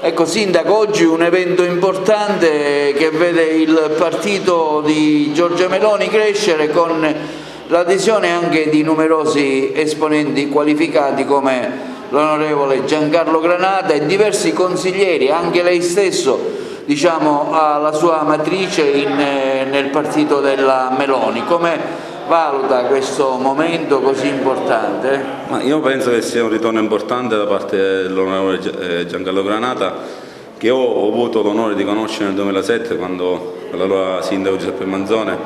Ecco, Sindaco, oggi un evento importante che vede il partito di Giorgia Meloni crescere con l'adesione anche di numerosi esponenti qualificati come l'onorevole Giancarlo Granata e diversi consiglieri, anche lei stesso ha la sua matrice nel partito della Meloni. Come valuta questo momento così importante? Ma io penso che sia un ritorno importante da parte dell'onorevole Giancarlo Granata, che ho avuto l'onore di conoscere nel 2007 quando l'allora sindaco Giuseppe Manzone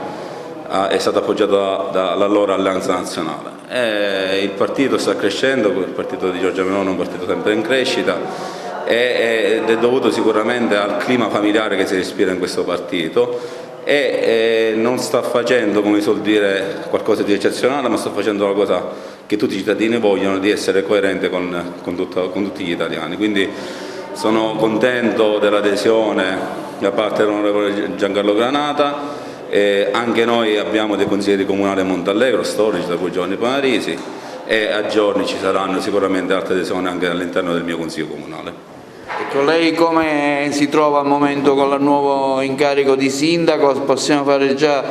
è stato appoggiato dall'allora Alleanza Nazionale. Il partito sta crescendo, il partito di Giorgia Meloni è un partito sempre in crescita ed è dovuto sicuramente al clima familiare che si respira in questo partito e non sta facendo, come si suol dire, qualcosa di eccezionale, ma sta facendo la cosa che tutti i cittadini vogliono, di essere coerente con tutti gli italiani. Quindi sono contento dell'adesione da parte dell'onorevole Giancarlo Granata. Anche noi abbiamo dei consiglieri comunali a Montallegro, storici, da cui Giovanni Panarisi, e a giorni ci saranno sicuramente altre adesioni anche all'interno del mio consiglio comunale. Ecco, lei come si trova al momento con il nuovo incarico di sindaco? Possiamo fare già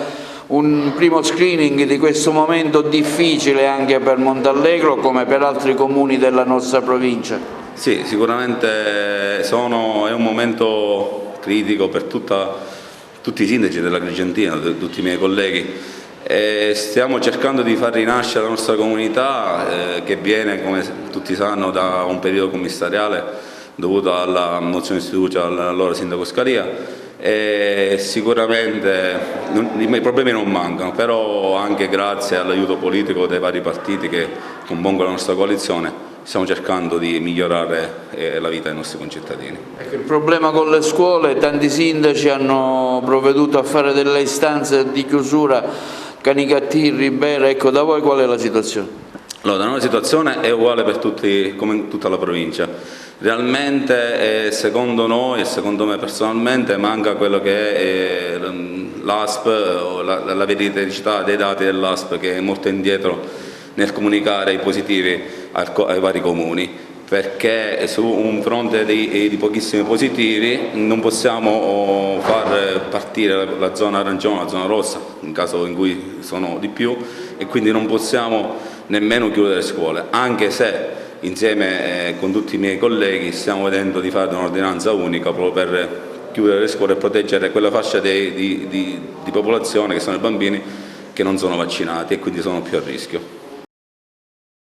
un primo screening di questo momento difficile anche per Montallegro come per altri comuni della nostra provincia? Sì, sicuramente è un momento critico per tutti i sindaci dell'Agrigentina, tutti i miei colleghi. Stiamo cercando di far rinascere la nostra comunità che viene, come tutti sanno, da un periodo commissariale dovuto alla mozione di sfiducia all'allora sindaco Scalia. Sicuramente i problemi non mancano, però anche grazie all'aiuto politico dei vari partiti che compongono la nostra coalizione stiamo cercando di migliorare la vita dei nostri concittadini. Ecco, il problema con le scuole, tanti sindaci hanno provveduto a fare delle istanze di chiusura, Canicattì, Ribera, ecco, da voi qual è la situazione? Allora, la situazione è uguale per tutti, come in tutta la provincia. Realmente, secondo noi e secondo me personalmente, manca quello che è l'ASP, la veridicità dei dati dell'ASP, che è molto indietro nel comunicare i positivi ai vari comuni, perché su un fronte di pochissimi positivi non possiamo far partire la zona arancione, la zona rossa, in caso in cui sono di più, e quindi non possiamo nemmeno chiudere le scuole, anche se insieme con tutti i miei colleghi stiamo vedendo di fare un'ordinanza unica proprio per chiudere le scuole e proteggere quella fascia di popolazione che sono i bambini che non sono vaccinati e quindi sono più a rischio.